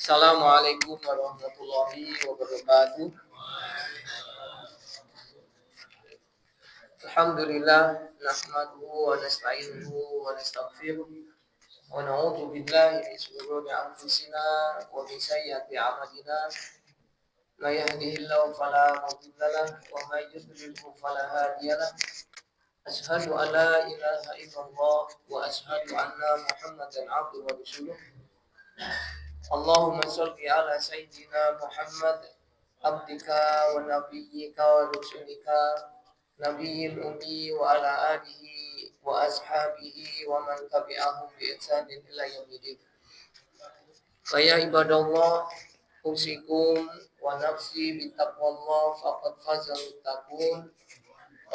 Assalamualaikum warahmatullahi wabarakatuh. Alhamdulillah nahmaduhu wa nasta'inuhu wa nastaghfiruh wa na'udzu billahi min shururi anfusina wa min sayyiati a'malina. May yahdihillahu fala mudilla lahu wa may yudlilhu fala hadiya lahu. Ashhadu an la ilaha illallah wa ashhadu anna Muhammadan 'abduhu wa rasuluh. Allahumma shalli ala sayyidina Muhammad abdika wa nabiyyika wa rasulika nabiyil ummi wa ala alihi wa ashabihi wa man tabi'ahum bi ihsanin ila yaumil. Fa ya ibadallah usikum wa nafsi bi taqwallah faqad fazal muttaqun.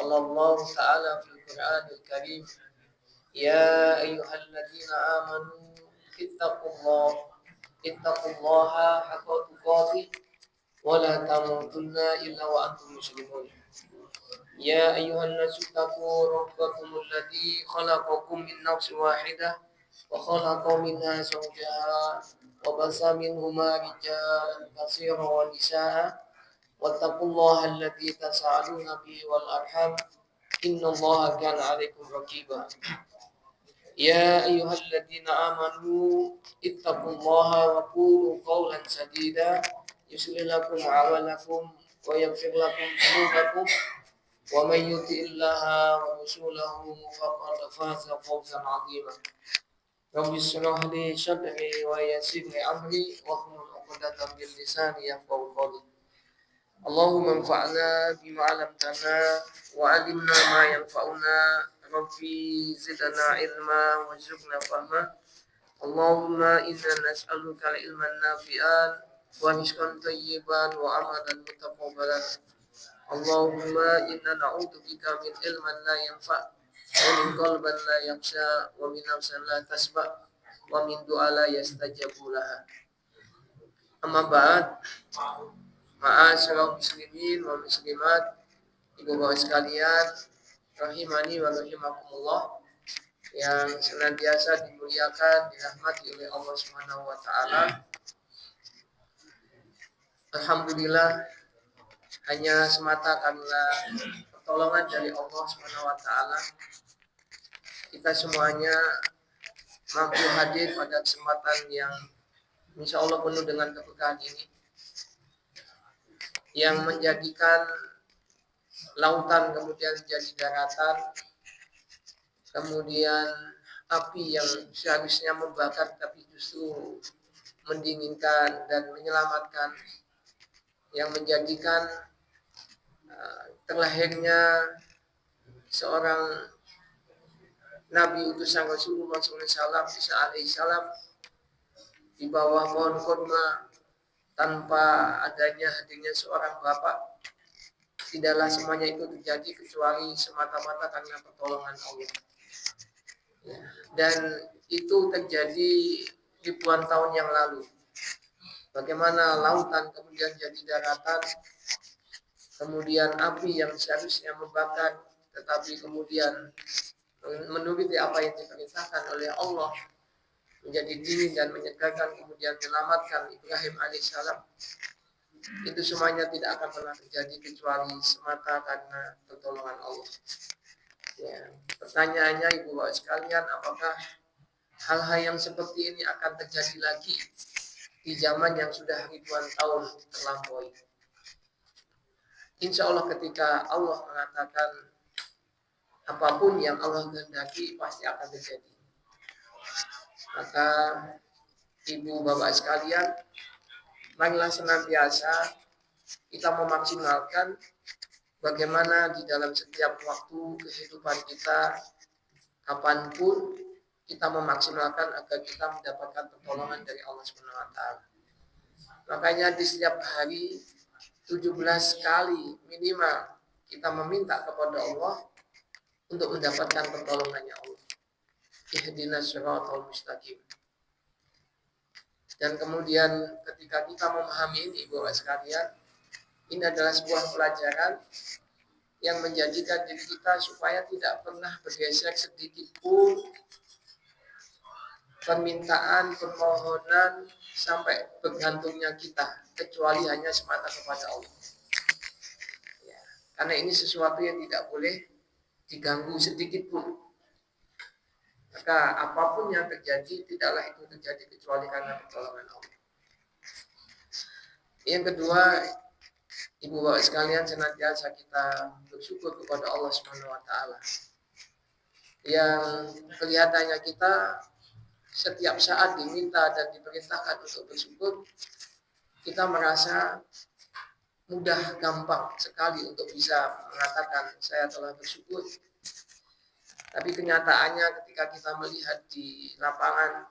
Allah ta'ala fil Qur'anil Karim ya ayyuhalladzina amanu ittaqullaha haqqa tuqatih wa la tamutunna illa wa antum muslimun. Ya ayyuhan nasu taqu rabbakumul ladzi khalaqakum min nafsin wahidah wa khalaqa minha zawjaha wa basa minhuma rijalan katsiran wa nisaa wattaqullaha alladzi tasaaluna bihi wal arham innallaha kana 'alaikum raqiba. Ya ayyuhalladzina amanu ittaqullaha wa qulu qawlan sadida yuslih lakum a'malakum wa yaghfir lakum dhunubakum wa may yuti'illaha wa rasulahu faqad faza fawzan 'azima. Rabbi shrah li sadri wa yassir li amri wa hlul 'uqdatam min lisani yafqahu qawli. Allahumma anfa'na bima 'allamtana wa 'allimna ma yanfa'una. Rabbi zidna ilma wa zidna fahma. Allahumma inna nas'aluka ilman nafi'an wa rizqan thayyiban wa amalan mutaqabbalan. Allahumma inna na'udzubika min ilmin la yanfa' wa min qalbin la yakhsha wa min nafsin la tasba' wa min du'a la yastajabu laha. Amma ba'd. Ma'asyiral muslimin wa muslimat, ibu bapak sekalian, rahimani wa rahimakumullah, yang senantiasa dimuliakan, dirahmati oleh Allah Subhanahu wa taala. Alhamdulillah, hanya semata karena pertolongan dari Allah Subhanahu wa taala kita semuanya mampu hadir pada kesempatan yang insya Allah penuh dengan keberkahan ini, yang menjadikan lautan kemudian menjadi daratan, kemudian api yang seharusnya membakar tapi justru mendinginkan dan menyelamatkan, yang menjadikan terlahirnya seorang Nabi utusan Rasulullah SAW, Isa alaihissalam, di bawah pohon kurma tanpa adanya hadirnya seorang bapak. Tidaklah semuanya itu terjadi kecuali semata-mata karena pertolongan Allah. Dan itu terjadi ribuan tahun yang lalu. Bagaimana lautan kemudian jadi daratan, kemudian api yang seharusnya membakar, tetapi kemudian menuruti apa yang diperintahkan oleh Allah menjadi dingin dan menyegarkan, kemudian menyelamatkan Ibrahim alaihissalam. Itu semuanya tidak akan pernah terjadi kecuali semata karena pertolongan Allah. Ya, pertanyaannya ibu bapak sekalian, apakah hal-hal yang seperti ini akan terjadi lagi di zaman yang sudah ribuan tahun terlampaui? Insya Allah ketika Allah mengatakan apapun yang Allah kehendaki pasti akan terjadi. Maka ibu bapak sekalian, marilah senantiasa kita memaksimalkan bagaimana di dalam setiap waktu kehidupan kita, kapanpun kita memaksimalkan agar kita mendapatkan pertolongan dari Allah Subhanahu wa taala. Makanya di setiap hari 17 kali minimal kita meminta kepada Allah untuk mendapatkan pertolongannya Allah. Ihdinas shiratal mustaqim. Dan kemudian ketika kita memahami ini, bapak sekalian, ini adalah sebuah pelajaran yang menjadikan diri kita supaya tidak pernah bergeser sedikit pun permintaan, permohonan sampai bergantungnya kita, kecuali hanya semata kepada Allah. Ya, karena ini sesuatu yang tidak boleh diganggu sedikit pun. Maka apapun yang terjadi, tidaklah itu terjadi kecuali karena pertolongan Allah. Yang kedua, ibu bapak sekalian, senantiasa kita bersyukur kepada Allah Subhanahu wa taala. Yang kelihatannya kita setiap saat diminta dan diperintahkan untuk bersyukur, kita merasa mudah, gampang sekali untuk bisa mengatakan saya telah bersyukur. Tapi kenyataannya ketika kita melihat di lapangan,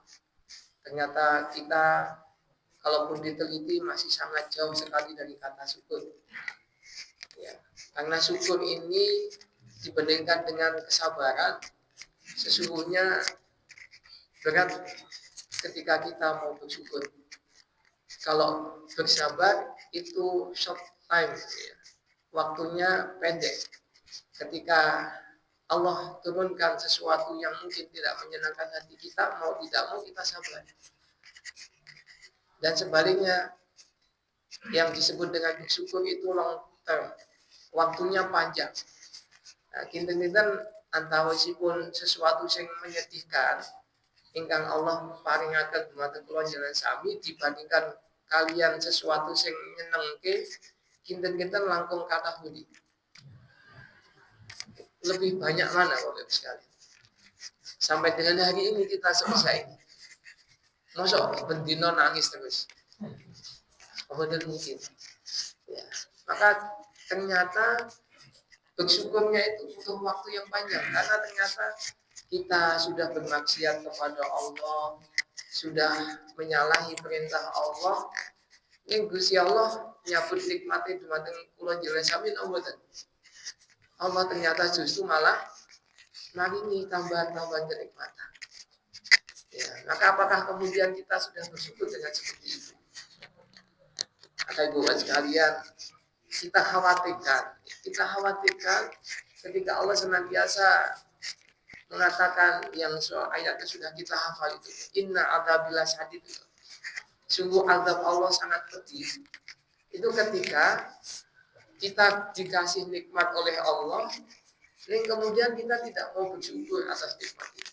ternyata kita kalaupun diteliti masih sangat jauh sekali dari kata syukur. Ya, karena syukur ini dibandingkan dengan kesabaran, sesungguhnya berat ketika kita mau bersyukur. Kalau bersabar itu short time, ya, waktunya pendek. Ketika Allah turunkan sesuatu yang mungkin tidak menyenangkan hati kita, mau tidak mau kita sabar. Dan sebaliknya, yang disebut dengan bersyukur itu long term, waktunya panjang. Nah, kinten-kinten antawisipun sesuatu yang menyedihkan, ingkang Allah paringaken dumateng kula njenengan sami dibandingkan kalian sesuatu yang nyenengke, kinten-kinten langkung kathah pundi. Lebih banyak mana Bapak sekali? Sampai dengan hari ini kita selesai. Mosok bendino nangis terus. Apa mungkin? Ya. Maka ternyata bersyukurnya itu butuh waktu yang panjang karena ternyata kita sudah bermaksiat kepada Allah, sudah menyalahi perintah Allah. Ini Gusti Allah nyabut nikmati dumateng kula njenengan sami napa Allah ternyata justru malah maringi tambahan-tambahan kenikmatan. Ya, maka apakah kemudian kita sudah bersyukur dengan seperti itu? Maka ibu bapak sekalian, kita khawatirkan ketika Allah senantiasa mengatakan yang ayatnya sudah kita hafal itu, inna adzabil sadid, sungguh azab Allah sangat pedih. Itu ketika kita dikasih nikmat oleh Allah, dan kemudian kita tidak mau bersyukur atas nikmat itu.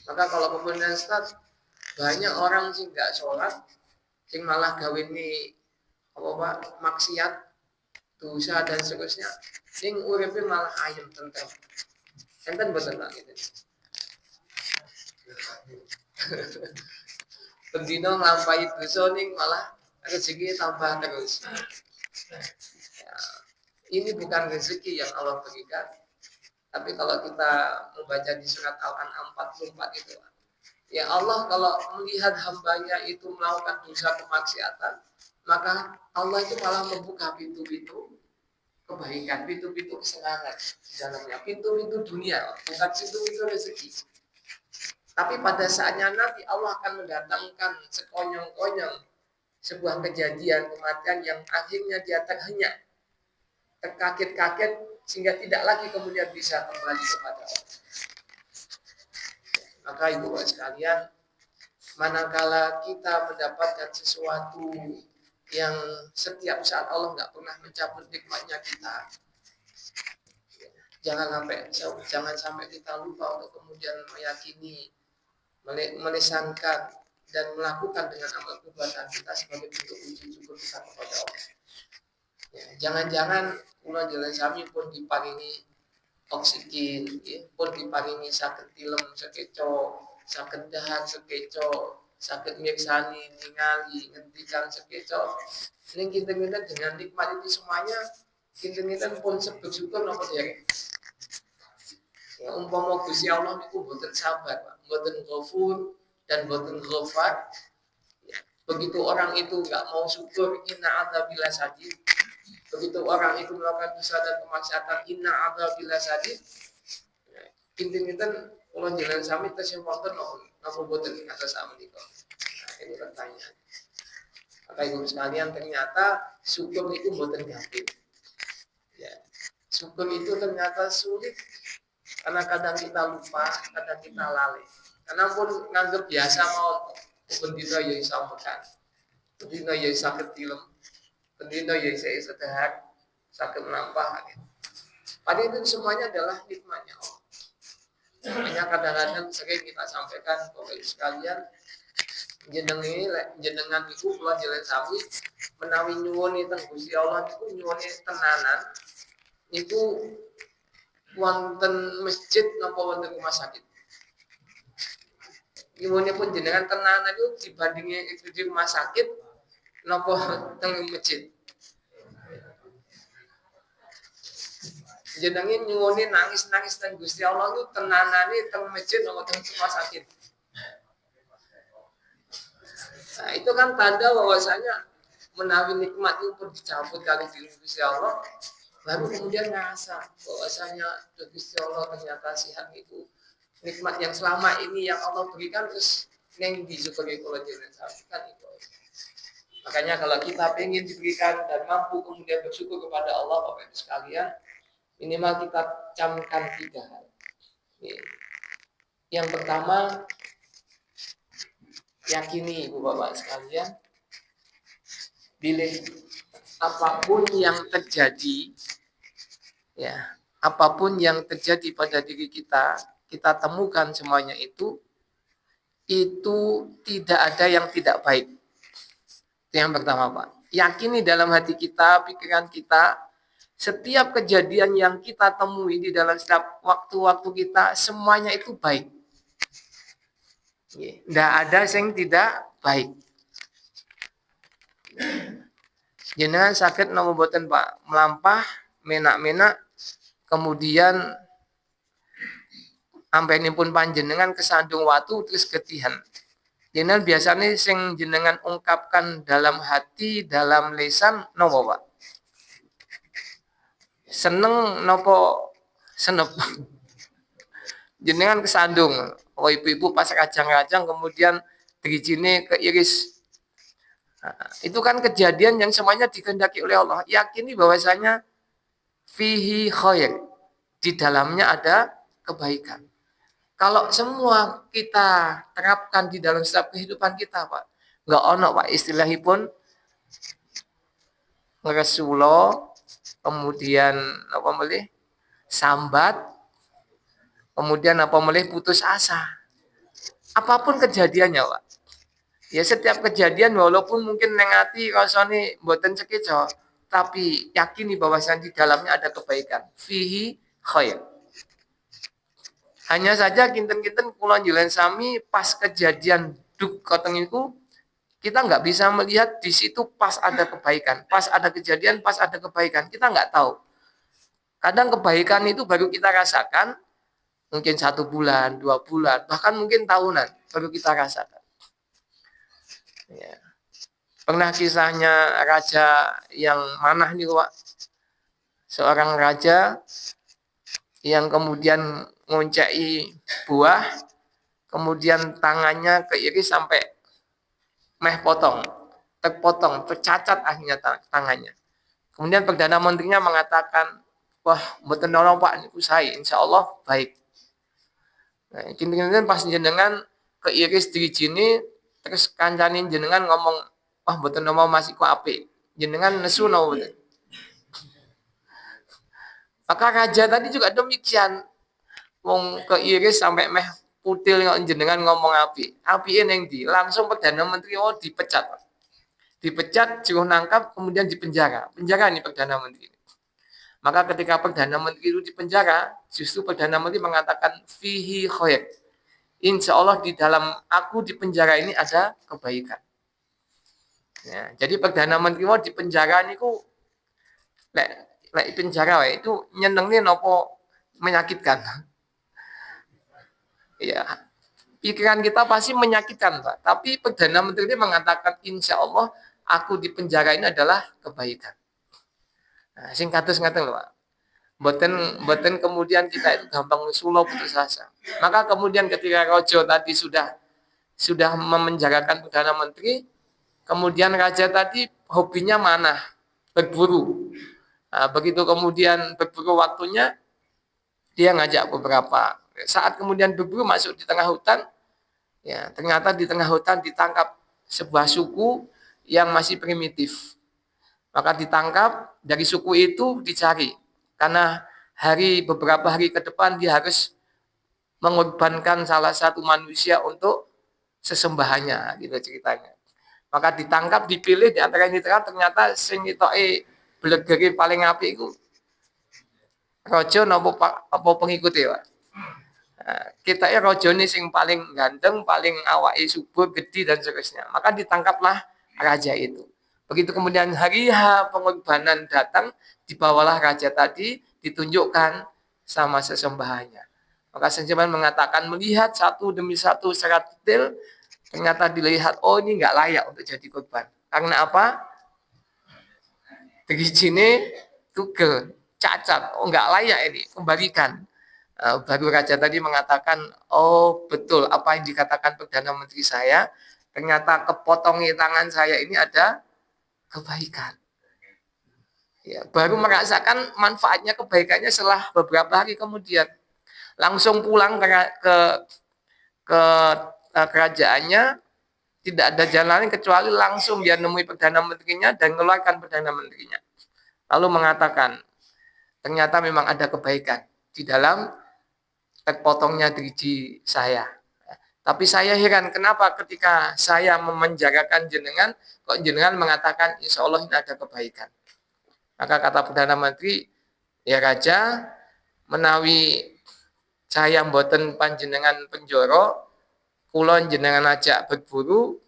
Maka kalau kemudian Ustaz, banyak orang sih nggak sholat, sing malah gawe ini maksiat, dosa dan seterusnya, sing uripe malah ayem tentrem. Enten boten tak gitu. Pendino nglampahi dosa ning malah rezeki tambah terus. Ya, ini bukan rezeki yang Allah berikan. Tapi kalau kita membaca di surat Al-An'am 44 itu, ya Allah kalau melihat hambanya itu melakukan dosa kemaksiatan, maka Allah itu malah membuka pintu-pintu kebaikan, pintu-pintu kesenangan di dalamnya, pintu-pintu dunia, bukan pintu-pintu rezeki. Tapi pada saatnya nanti Allah akan mendatangkan sekonyong-konyong sebuah kejadian kematian yang akhirnya dia terhenyak, terkaget-kaget sehingga tidak lagi kemudian bisa kembali kepada Allah. Maka ibu bapak sekalian, manakala kita mendapatkan sesuatu yang setiap saat Allah nggak pernah mencabut nikmatnya kita, jangan sampai kita lupa untuk kemudian meyakini, melisankan dan melakukan dengan amal perbuatan kita sebagai bentuk uji syukur kita kepada Allah. Ya, jangan-jangan kula jalan sami pun diparingi oksigen, ya, pun diparingi saged tilem sekeco, saged dahar sekeco, saged mirsani ningali ngendikan sekeco. Ning kinten-kinten dengan nikmat itu semuanya, kinten-kinten pun bersyukur napa derek. Ya, umpama Gusti Allah niku boten sabar, boten ghafur dan boten ghafar. Ya, begitu orang itu enggak mau syukur, inna adzabil sadid. Begitu orang itu melakukan dosa dan kemaksiatan, inna adzabil sadid. Ya, kinten-kinten kula njenengan sami tesih wonten napa boten atas menika. Nah, ini pertanyaan. Maka ibu sekalian, ternyata syukur itu boten gampang. Ya, syukur itu ternyata sulit. Karena kadang kita lupa, kadang kita lalai. Karena pun nganggep biasa mau bendino ya iso makan. Bendino ya iso ketilem. Bendino ya iso dahar, sakit menampah gitu. Padahal itu semuanya adalah nikmatnya Allah. Makanya kadang-kadang sering kita sampaikan Bapak Ibu sekalian, jenengan itu kula jalan sami menawi nyuwun teng Gusti Allah niku nyuwune tenanan niku wonten masjid napa wonten rumah sakit. Nyuwune pun jenengan tenanan itu dibandingi itu di rumah sakit napa teng masjid. Jenenge nyuwune nangis-nangis teng Gusti Allah itu tenanane teng masjid napa teng rumah sakit. Nah, itu kan tanda bahwasanya menawi nikmat itu pun dicabut kali di Gusti Allah, baru kemudian ngerasa bahwasanya Gusti Allah ternyata sihat itu nikmat yang selama ini yang Allah berikan terus neng di sebagai kolajen kan itu. Makanya kalau kita ingin diberikan dan mampu kemudian bersyukur kepada Allah Bapak Ibu sekalian, minimal kita camkan 3 hal. Yang pertama, yakini Ibu Bapak sekalian, bila apapun yang terjadi, ya, apapun yang terjadi pada diri kita, kita temukan semuanya itu tidak ada yang tidak baik. Itu yang pertama, Pak. Yakini dalam hati kita, pikiran kita, setiap kejadian yang kita temui di dalam setiap waktu-waktu kita, semuanya itu baik. Tidak ada yang tidak baik. Jenengan sakit nomor boten Pak, melampah, menak-menak, kemudian sampai ini pun panjenengan kesandung watu terus ketihan. Jenengan biasanya sing jenengan ungkapkan dalam hati, dalam lisan, nopo Pak? Seneng nopo senep? Jenengan kesandung, oh ibu-ibu pas kacang-kacang kemudian dirijine keiris. Nah, itu kan kejadian yang semuanya dikehendaki oleh Allah. Yakini bahwasanya fihi khair, di dalamnya ada kebaikan. Kalau semua kita terapkan di dalam setiap kehidupan kita, Pak, nggak ono Pak istilahipun ngeresulo, kemudian apa melih sambat, kemudian apa melih putus asa. Apapun kejadiannya, Pak. Ya setiap kejadian walaupun mungkin nengati rasane mboten sekeco, tapi yakini bahwasan di dalamnya ada kebaikan. Fihi khair. Hanya saja kinten-kinten kula njulen sami pas kejadian duk koteng itu kita nggak bisa melihat di situ pas ada kebaikan, pas ada kejadian, pas ada kebaikan. Kita nggak tahu. Kadang kebaikan itu baru kita rasakan mungkin 1 bulan, 2 bulan, bahkan mungkin tahunan baru kita rasakan. Ya. Pernah kisahnya raja yang manah nih Pak. Seorang raja yang kemudian ngoncai buah, kemudian tangannya keiris sampai meh potong, terpotong, tercacat akhirnya tangannya. Kemudian Perdana Menterinya mengatakan, wah, mboten nolong Pak, niku saya, insya Allah baik. Nah, kemudian pas jenengan keiris dirijini, terus kancane jenengan ngomong, wah, mboten nolong masih ku apik. Jenengan nesu napa mboten? Maka raja tadi juga demikian. Wong keiris sampai meh putil jenengan ngomong api. Apike ning ndi? Langsung Perdana Menteri dipecat. Dipecat, suruh nangkap, kemudian dipenjara. Penjara ini Perdana Menteri. Maka ketika Perdana Menteri itu dipenjara, justru Perdana Menteri mengatakan fihi khair. Insya Allah di dalam aku di penjara ini ada kebaikan. Ya, jadi Perdana Menteri mau di penjara ini ku lek penjara itu nyenengnya nopo menyakitkan. Ya, pikiran kita pasti menyakitkan, Pak. Tapi Perdana Menteri ini mengatakan, insya Allah aku di penjara ini adalah kebaikan. Nah, sing kados ngaten lho, Pak. Boten kemudian kita itu gampang sulo putus asa. Maka kemudian ketika Rojo tadi sudah memenjarakan Perdana Menteri, kemudian Raja tadi hobinya manah, berburu. Nah, begitu kemudian berburu waktunya, Dia ngajak beberapa. Saat kemudian berburu masuk di tengah hutan, ya ternyata di tengah hutan ditangkap sebuah suku yang masih primitif. Maka ditangkap, dari suku itu dicari. Karena beberapa hari ke depan dia harus mengorbankan salah satu manusia untuk sesembahannya, gitu ceritanya. Maka ditangkap, dipilih di antara ini ternyata sing itoke blegere paling apik iku raja apa pengikut ya, Pak. Nah, kita ya rajane sing paling ganteng, paling awake subur, gede dan seterusnya. Maka ditangkaplah raja itu. Begitu kemudian hari H pengorbanan datang, dibawalah raja tadi, ditunjukkan sama sesembahannya. Maka Senjaman mengatakan melihat satu demi satu secara detail, ternyata dilihat, oh ini nggak layak untuk jadi korban. Karena apa? Drijine tugel, cacat, oh nggak layak ini, kembalikan. Baru raja tadi mengatakan, oh betul apa yang dikatakan Perdana Menteri saya, ternyata kepotongi tangan saya ini ada kebaikan. Ya, baru merasakan manfaatnya kebaikannya setelah beberapa hari kemudian. Langsung pulang ke kerajaannya, tidak ada jalan lain kecuali langsung dia nemui Perdana Menterinya dan mengeluarkan Perdana Menterinya. Lalu mengatakan, ternyata memang ada kebaikan di dalam terpotongnya driji saya. Tapi saya heran kenapa ketika saya memenjarakan jenengan, kok jenengan mengatakan insya Allah ini ada kebaikan. Maka kata Perdana Menteri, ya Raja, menawi saya mboten panjenengan penjoro, kula jenengan ajak berburu,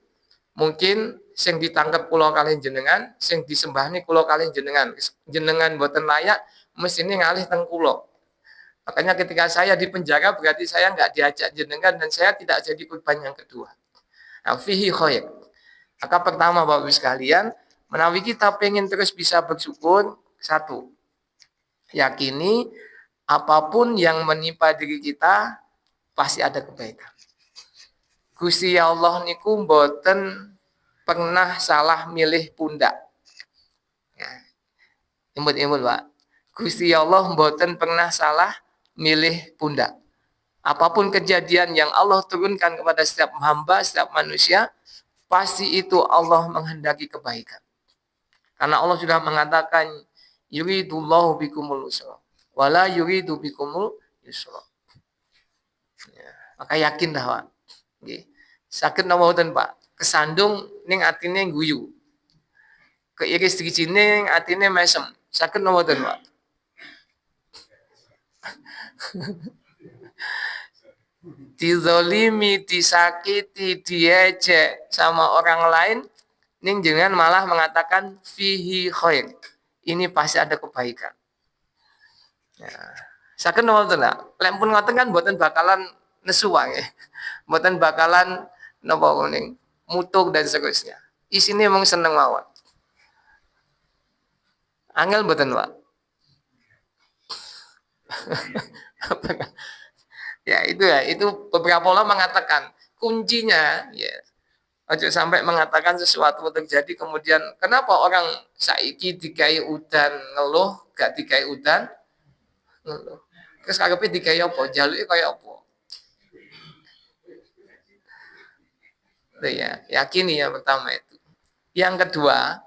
mungkin sing ditangkap kula kalih jenengan, sing disembahni kula kalih jenengan. Jenengan mboten layak, mestine ngalih teng kula. Makanya ketika saya di penjara berarti saya nggak diajak jenengan dan saya tidak jadi korban yang kedua. Nah, fihi khair. Maka pertama Bapak Ibu sekalian, menawi kita pengen terus bisa bersyukur, satu, yakini apapun yang menimpa diri kita pasti ada kebaikan. Gusti Allah niku mboten pernah salah milih pundak. Ya. Imut-imut Pak. Gusti Allah mboten pernah salah milih pundak. Apapun kejadian yang Allah turunkan kepada setiap hamba, setiap manusia, pasti itu Allah menghendaki kebaikan. Karena Allah sudah mengatakan, yuridullahu bikumul usra, wala yuridu bikumul yusra. Ya, maka yakin dah Pak. Nggih. Saged napa mboten Pak? Kesandung ning atine guyu. Keiris drijine ning atine mesem. Saged napa mboten Pak? Dizolimi, disakiti, diejek sama orang lain, ning jenengan malah mengatakan fihi khair. Ini pasti ada kebaikan. Ya. Saged napa mboten lah? Lek pun ngoten kan mboten bakalan nesu wae. Mboten bakalan napa kuning mutuk dan seterusnya. Isine mung seneng mawon. Angel mboten, Pak? Ya itu beberapa ulama mengatakan kuncinya ya ojo sampai mengatakan sesuatu terjadi kemudian kenapa orang saiki dikai udan ngeluh gak dikai udan ngeluh terus karepe dikai apa jaluke kaya apa itu ya yakini yang pertama itu yang kedua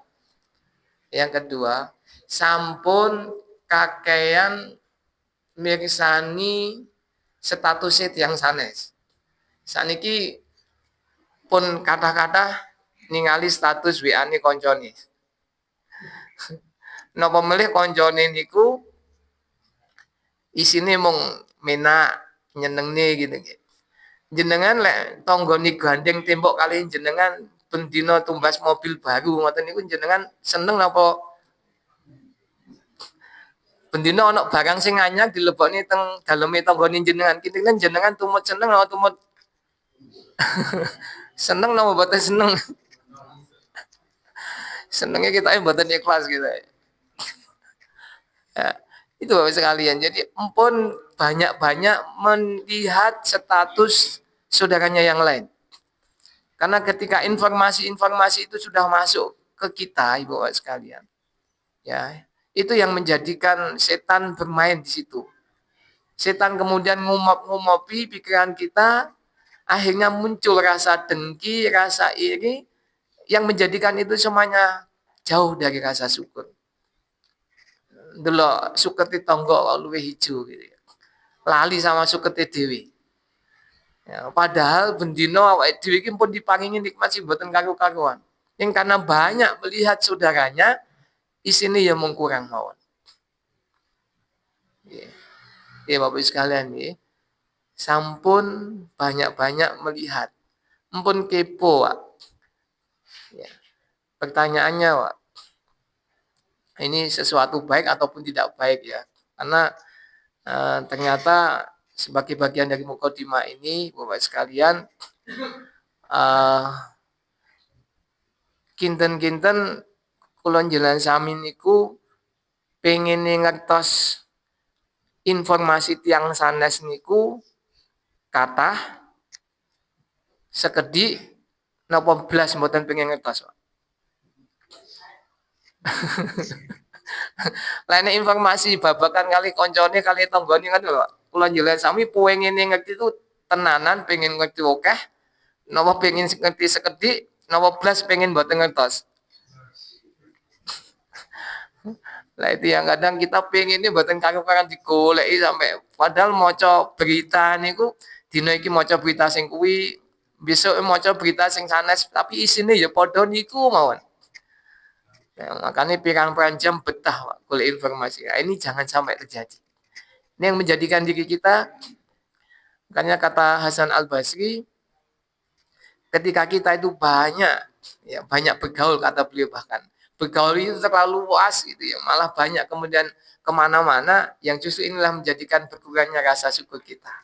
sampun kakean mirsani status yang sanes saniki pun kata-kata ningali status WA ni koncone. Napa melih koncone niku isine mung menak nyenengne gitu. Jenengan lek tanggane gandeng tembok kali jenengan bendina tumbas mobil baru ngoten niku jenengan seneng napa bendina ana barang sing anyar dilebokne teng daleme tanggane jenengan kinten jenengan tumut seneng napa tumut seneng napa mboten seneng. Senengnya kita mboten ikhlas gitu. Ya, itu Bapak sekalian. Jadi empun banyak-banyak melihat status saudaranya yang lain. Karena ketika informasi-informasi itu sudah masuk ke kita, Ibu Bapak sekalian. Ya, itu yang menjadikan setan bermain di situ. Setan kemudian ngumop-ngumopi pikiran kita, akhirnya muncul rasa dengki, rasa iri, yang menjadikan itu semuanya jauh dari rasa syukur. Delok suketi tangga luwih hijau gitu ya. Lali sama suketi dewi. Ya, padahal bendino awake dhewe iki pun diparingi nikmat sing boten karu-karuan. Yang karena banyak melihat saudaranya, isine ya mung kurang mawon. Nggih. Ya Bapak sekalian nggih. Sampun banyak-banyak melihat. Mpun kepo, Wak. Ya. Pertanyaannya, Wak, ini sesuatu baik ataupun tidak baik ya. Karena ternyata sebagai bagian dari mukadimah ini, Bapak sekalian, kinten-kinten kula njenengan sami niku pengen ngertos informasi tiang sanes niku kathah sekedhik napa blas mboten pengen ngertos, Pak. Lainnya informasi babakan kali koncone kali tanggane kan lho. Kula njenengan sami pengen ngerti itu tenanan, pengen ngerti akeh, napa pengen ngerti sekedhik, napa blas pengen mboten ngertos. Lah itu yang kadang kita pengen ini mboten karu-karuan digoleki sampai padahal maca berita niku dina iki maca berita sing kuwi, besok maca berita sing sanes tapi isine ya padha niku mawon. Ya, makanya pirang-pirang jam betah Pak, golek informasi. Nah, ini jangan sampai terjadi. Ini yang menjadikan diri kita, makanya kata Hasan Al-Basri, ketika kita itu banyak, ya banyak bergaul kata beliau bahkan. Bergaul itu terlalu luas gitu ya, malah banyak kemudian kemana-mana yang justru inilah menjadikan berkurangnya rasa syukur kita.